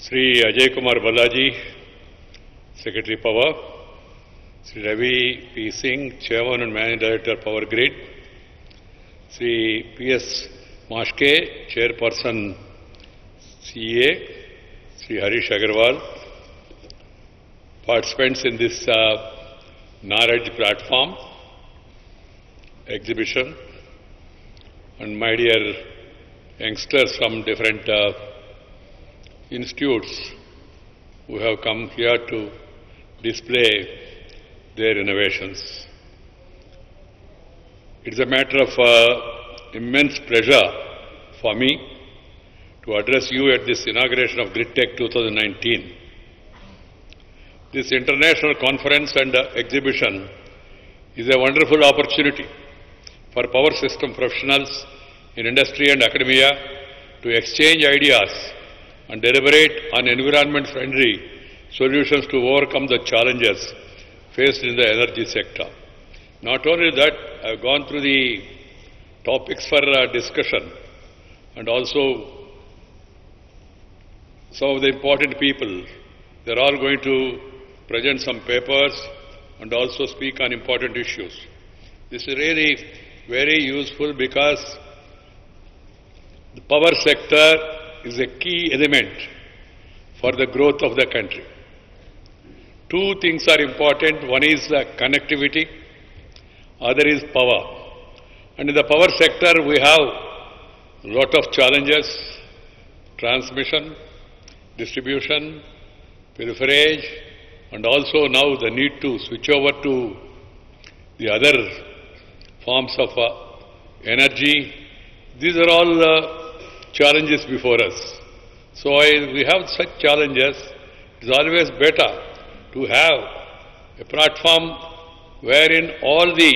Sri Ajay Kumar Balaji, Secretary Power, Sri Ravi P. Singh, Chairman and Managing Director Power Grid, Sri P.S. Mashke, Chairperson CA, Sri Harish Agarwal, participants in this Naraj platform exhibition, and my dear youngsters from different institutes who have come here to display their innovations. It is a matter of immense pleasure for me to address you at this inauguration of GridTech 2019. This international conference and exhibition is a wonderful opportunity for power system professionals in industry and academia to exchange ideas and deliberate on environment-friendly solutions to overcome the challenges faced in the energy sector. Not only that, I have gone through the topics for discussion, and also some of the important people. They are all going to present some papers and also speak on important issues. This is really very useful because the power sector is a key element for the growth of the country. Two things are important. One is connectivity, other is power. And in the power sector we have a lot of challenges: transmission, distribution, peripherage, and also now the need to switch over to the other forms of energy. These are all challenges before us. So we have such challenges. It is always better to have a platform wherein all the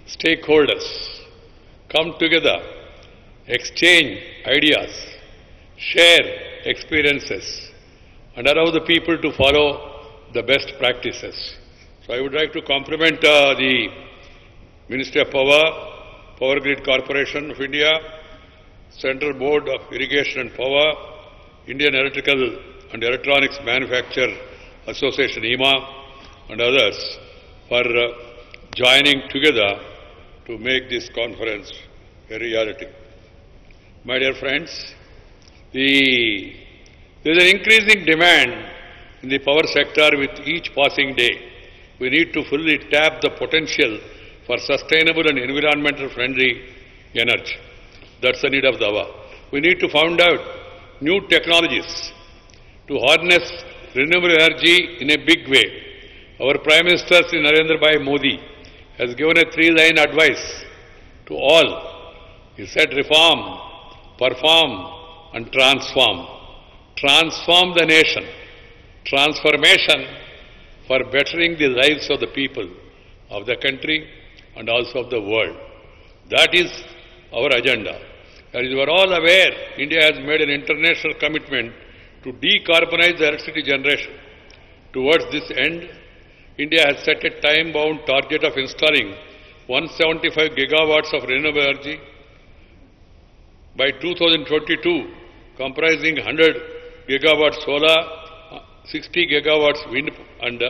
stakeholders come together, exchange ideas, share experiences, and allow the people to follow the best practices. So I would like to compliment the Ministry of Power, Power Grid Corporation of India, Central Board of Irrigation and Power, Indian Electrical and Electronics Manufacturer Association, IMA, and others for joining together to make this conference a reality. My dear friends, there is an increasing demand in the power sector with each passing day. We need to fully tap the potential for sustainable and environmental friendly energy. That's the need of the hour. We need to find out new technologies to harness renewable energy in a big way. Our Prime Minister Sri Narendra Bhai Modi has given a three-line advice to all. He said, reform, perform and transform. Transform the nation. Transformation for bettering the lives of the people of the country and also of the world. That is our agenda. As you are all aware, India has made an international commitment to decarbonize the electricity generation. Towards this end, India has set a time-bound target of installing 175 gigawatts of renewable energy by 2022, comprising 100 gigawatts solar, 60 gigawatts wind and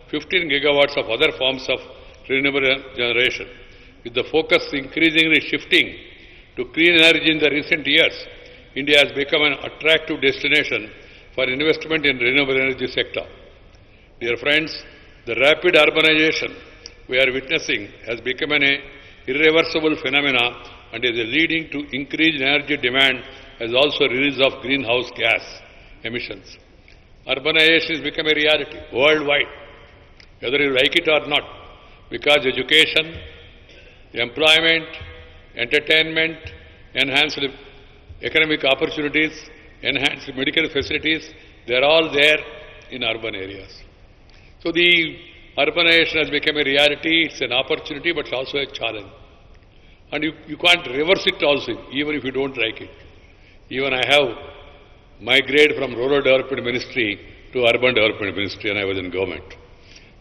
15 gigawatts of other forms of renewable generation. With the focus increasingly shifting to clean energy in the recent years, India has become an attractive destination for investment in renewable energy sector. Dear friends, the rapid urbanization we are witnessing has become an irreversible phenomenon and is leading to increased energy demand as also release of greenhouse gas emissions. Urbanization has become a reality worldwide, whether you like it or not, because education, employment, entertainment, enhanced economic opportunities, enhanced medical facilities, they are all there in urban areas. So the urbanization has become a reality. It's an opportunity, but it's also a challenge. And you can't reverse it also, even if you don't like it. Even I have migrated from Rural Development Ministry to Urban Development Ministry, and I was in government.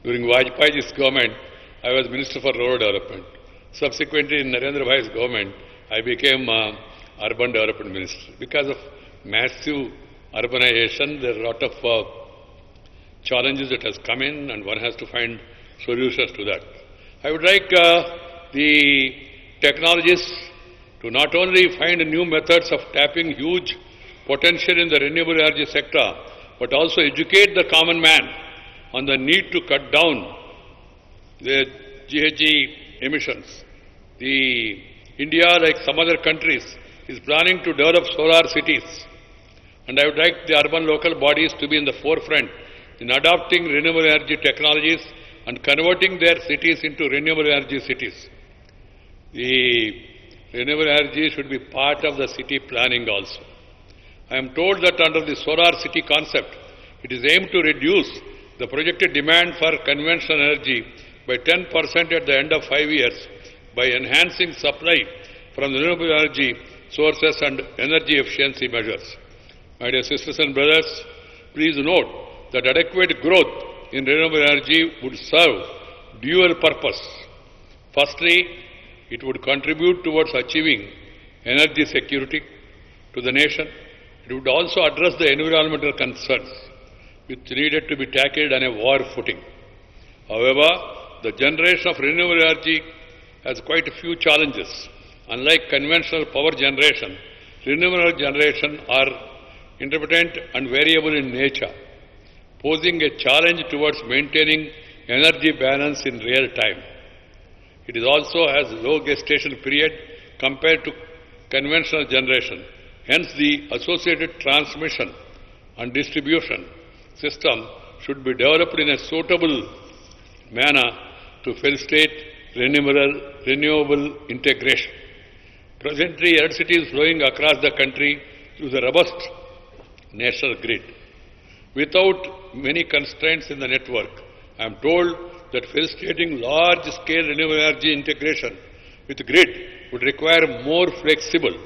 During Vajpayee's government, I was Minister for Rural Development. Subsequently, in Narendra Bhai's government, I became Urban Development Minister because of massive urbanization, there are a lot of challenges that has come in, and one has to find solutions to that. I would like the technologists to not only find new methods of tapping huge potential in the renewable energy sector, but also educate the common man on the need to cut down the GHG emissions. India, like some other countries, is planning to develop solar cities, and I would like the urban local bodies to be in the forefront in adopting renewable energy technologies and converting their cities into renewable energy cities. The renewable energy should be part of the city planning also. I am told that under the solar city concept, it is aimed to reduce the projected demand for conventional energy by 10% at the end of 5 years by enhancing supply from renewable energy sources and energy efficiency measures. My dear sisters and brothers, please note that adequate growth in renewable energy would serve dual purpose. Firstly, it would contribute towards achieving energy security to the nation. It would also address the environmental concerns which needed to be tackled on a war footing. However, the generation of renewable energy has quite a few challenges. Unlike conventional power generation, renewable generation are intermittent and variable in nature, posing a challenge towards maintaining energy balance in real time. It is also has low gestation period compared to conventional generation. Hence, the associated transmission and distribution system should be developed in a suitable manner to facilitate renewable integration. Presently, electricity is flowing across the country through the robust national grid. Without many constraints in the network, I am told that facilitating large-scale renewable energy integration with grid would require more flexible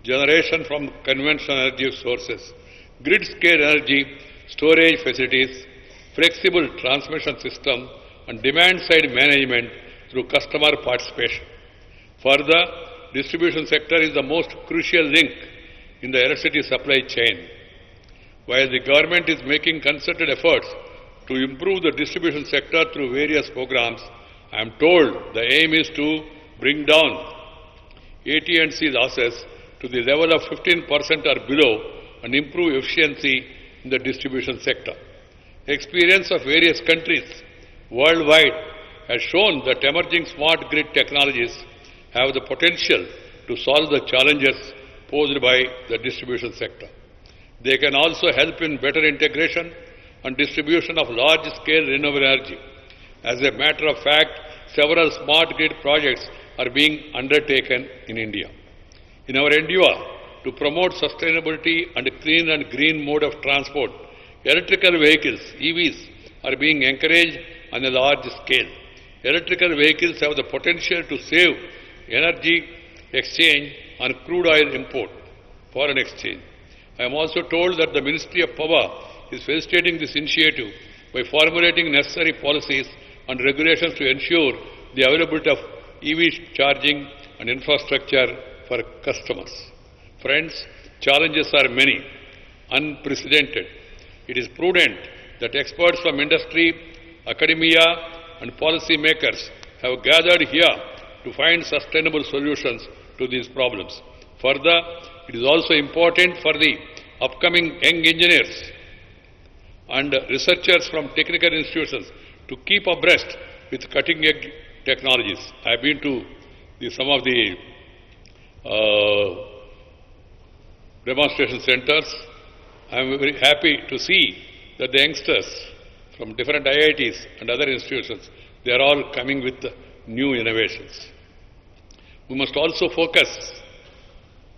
generation from conventional energy sources, grid-scale energy storage facilities, flexible transmission system, and demand-side management through customer participation. Further, distribution sector is the most crucial link in the electricity supply chain. While the government is making concerted efforts to improve the distribution sector through various programs, I am told the aim is to bring down AT&C losses to the level of 15% or below and improve efficiency in the distribution sector. Experience of various countries worldwide has shown that emerging smart grid technologies have the potential to solve the challenges posed by the distribution sector. They can also help in better integration and distribution of large-scale renewable energy. As a matter of fact, several smart grid projects are being undertaken in India. In our endeavor to promote sustainability and clean and green mode of transport, electrical vehicles, EVs, are being encouraged on a large scale. Electrical vehicles have the potential to save energy exchange on crude oil import, foreign exchange. I am also told that the Ministry of Power is facilitating this initiative by formulating necessary policies and regulations to ensure the availability of EV charging and infrastructure for customers. Friends, challenges are many, unprecedented. It is prudent that experts from industry, academia, and policy makers have gathered here to find sustainable solutions to these problems. Further, it is also important for the upcoming young engineers and researchers from technical institutions to keep abreast with cutting-edge technologies. I have been to some of the demonstration centers. I am very happy to see that the youngsters from different IITs and other institutions, they are all coming with new innovations. We must also focus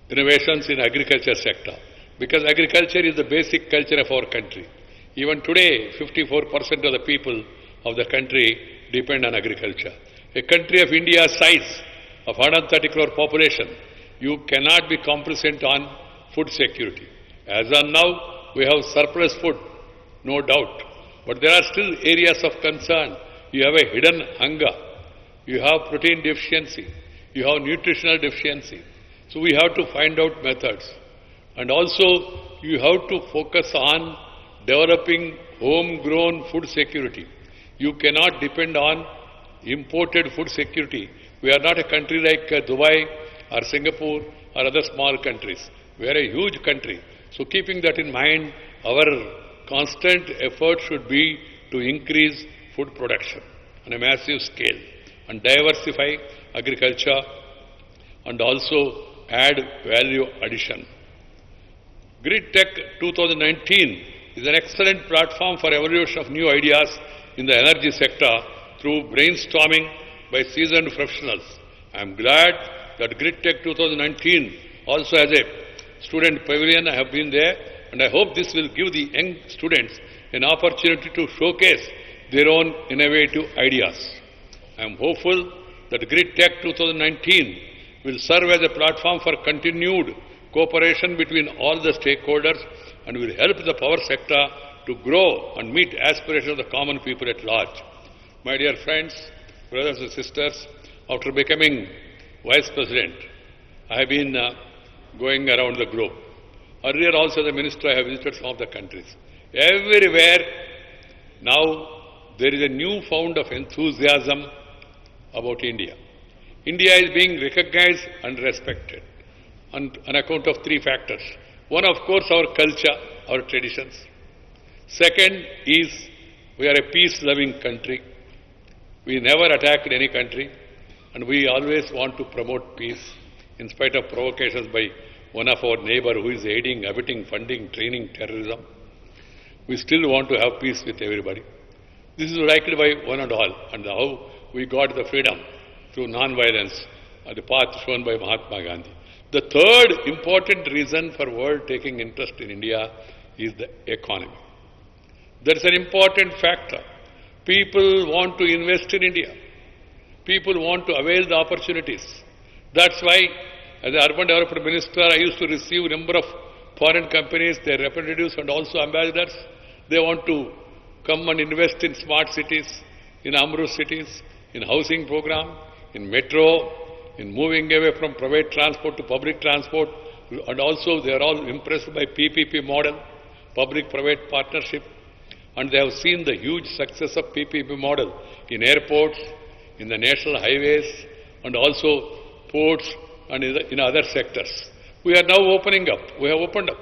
innovations in agriculture sector, because agriculture is the basic culture of our country. Even today, 54% of the people of the country depend on agriculture. A country of India's size, of 130 crore population, you cannot be complacent on food security. As of now, we have surplus food, no doubt. But there are still areas of concern. You have a hidden hunger. You have protein deficiency. You have nutritional deficiency. So we have to find out methods. And also you have to focus on developing homegrown food security. You cannot depend on imported food security. We are not a country like Dubai or Singapore or other small countries. We are a huge country. So keeping that in mind, our constant effort should be to increase food production on a massive scale and diversify agriculture and also add value addition. GridTech 2019 is an excellent platform for evaluation of new ideas in the energy sector through brainstorming by seasoned professionals. I am glad that GridTech 2019 also has a student pavilion. I have been there, and I hope this will give the young students an opportunity to showcase their own innovative ideas. I am hopeful that GridTech 2019 will serve as a platform for continued cooperation between all the stakeholders and will help the power sector to grow and meet aspirations of the common people at large. My dear friends, brothers and sisters, after becoming Vice President, I have been going around the globe. Earlier also as a minister, I have visited some of the countries. Everywhere now there is a new found of enthusiasm about India. India is being recognized and respected on account of three factors. One, of course, our culture, our traditions. Second is we are a peace-loving country. We never attacked any country, and we always want to promote peace in spite of provocations by one of our neighbor who is aiding, abetting, funding, training terrorism. We still want to have peace with everybody. This is liked by one and all, and how we got the freedom through non-violence, the path shown by Mahatma Gandhi. The third important reason for world taking interest in India is the economy. That's an important factor. People want to invest in India. People want to avail the opportunities. That's why, as the Urban Development Minister, I used to receive a number of foreign companies, their representatives and also ambassadors. They want to come and invest in smart cities, in Amrut cities, in housing program, in metro, in moving away from private transport to public transport, and also they are all impressed by PPP model, public-private partnership, and they have seen the huge success of PPP model in airports, in the national highways, and also ports and in other sectors. We are now opening up. We have opened up.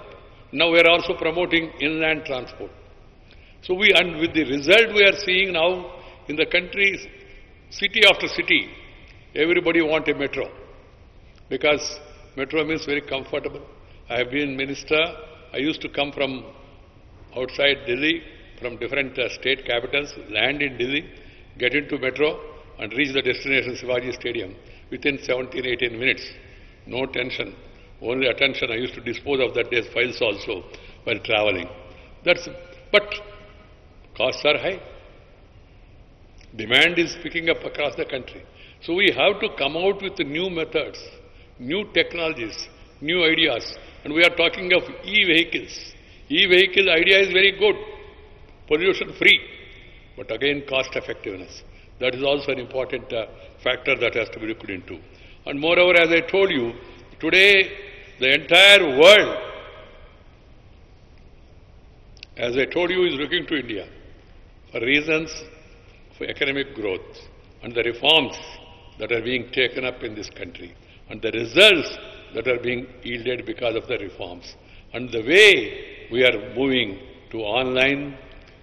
Now we are also promoting inland transport. So and with the result we are seeing now in the country, city after city, everybody wants a metro, because metro means very comfortable. I have been minister. I used to come from outside Delhi, from different state capitals, land in Delhi, get into metro and reach the destination Shivaji Stadium within 17, 18 minutes. No tension, only attention. I used to dispose of that day's files also while traveling. But costs are high. Demand is picking up across the country. So we have to come out with new methods, new technologies, new ideas. And we are talking of e-vehicles. E-vehicle idea is very good, pollution-free, but again cost-effectiveness. That is also an important factor that has to be looked into. And moreover, as I told you, today the entire world, as I told you, is looking to India for reasons for economic growth and the reforms that are being taken up in this country and the results that are being yielded because of the reforms. And the way we are moving to online,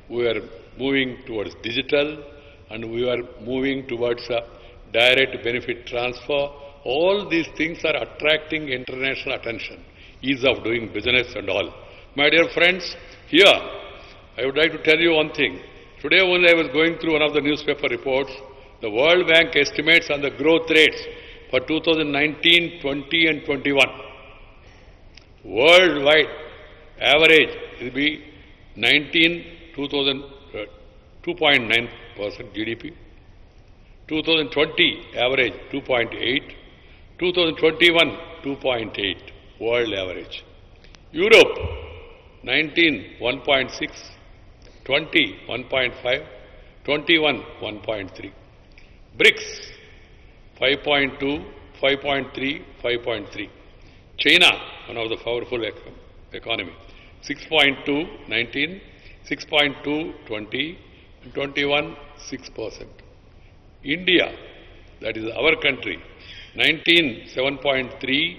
we are moving towards digital, and we are moving towards a direct benefit transfer. All these things are attracting international attention, ease of doing business and all. My dear friends, here I would like to tell you one thing. Today only I was going through one of the newspaper reports. The World Bank estimates on the growth rates for 2019, 20 and 21. Worldwide average will be 2.9% GDP. 2020 average 2.8. 2021 2.8 world average. Europe 19 1.6. 20 1.5. 21 1.3. BRICS 5.2, 5.3, 5.3. China, one of the powerful economy, 6.2, 19, 6.2, 20, and 21, 6%. India, that is our country, 19, 7.3,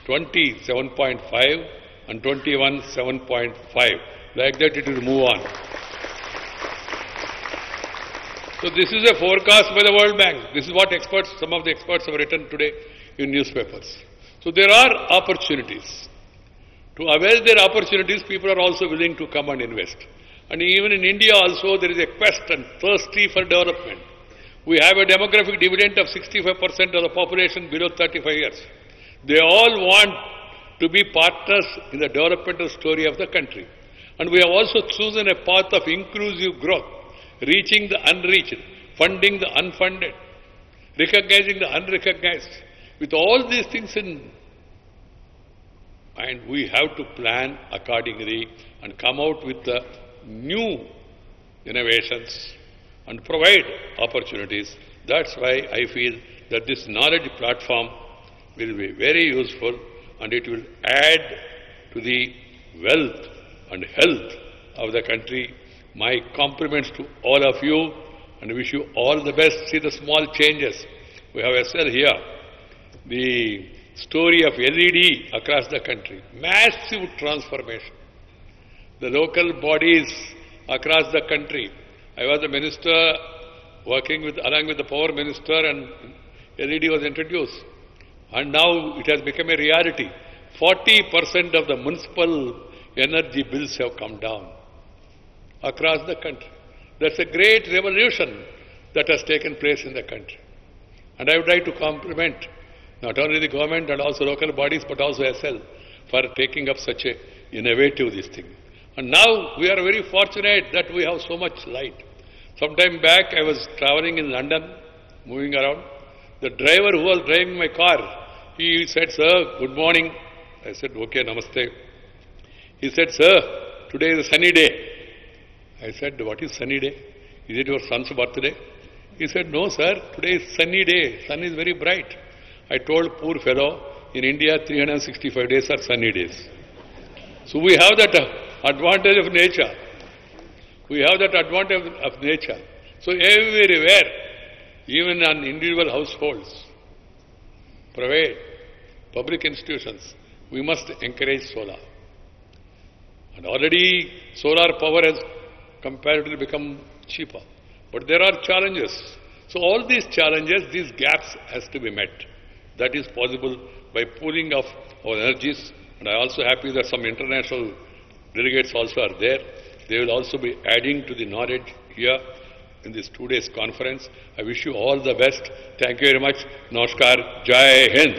20, 7.5, and 21, 7.5. Like that it will move on. So this is a forecast by the World Bank. This is what experts, some of the experts have written today in newspapers. So there are opportunities. To avail their opportunities, people are also willing to come and invest. And even in India also there is a quest and thirsty for development. We have a demographic dividend of 65% of the population below 35 years. They all want to be partners in the developmental story of the country. And we have also chosen a path of inclusive growth, reaching the unreached, funding the unfunded, recognizing the unrecognized. With all these things in mind, we have to plan accordingly and come out with the new innovations and provide opportunities. That's why I feel that this knowledge platform will be very useful and it will add to the wealth and health of the country. My compliments to all of you and wish you all the best. See the small changes. We have a cell here. The story of LED across the country. Massive transformation. The local bodies across the country. I was a minister working along with the power minister and LED was introduced. And now it has become a reality. 40% of the municipal energy bills have come down across the country. That's a great revolution that has taken place in the country. And I would like to compliment not only the government and also local bodies but also SL for taking up such a innovative this thing. And now we are very fortunate that we have so much light. Some time back I was traveling in London, moving around. The driver who was driving my car, he said, "Sir, good morning." I said, "Okay, namaste." He said, "Sir, today is a sunny day." I said, "What is sunny day? Is it your son's birthday?" He said, "No, sir, today is sunny day. Sun is very bright." I told poor fellow, in India 365 days are sunny days. So we have that advantage of nature. We have that advantage of nature. So everywhere, even on individual households, private, public institutions, we must encourage solar. And already solar power has comparatively become cheaper. But there are challenges. So all these challenges, these gaps has to be met. That is possible by pooling of our energies. And I am also happy that some international delegates also are there. They will also be adding to the knowledge here in this 2 days conference. I wish you all the best. Thank you very much. Namaskar. Jai Hind.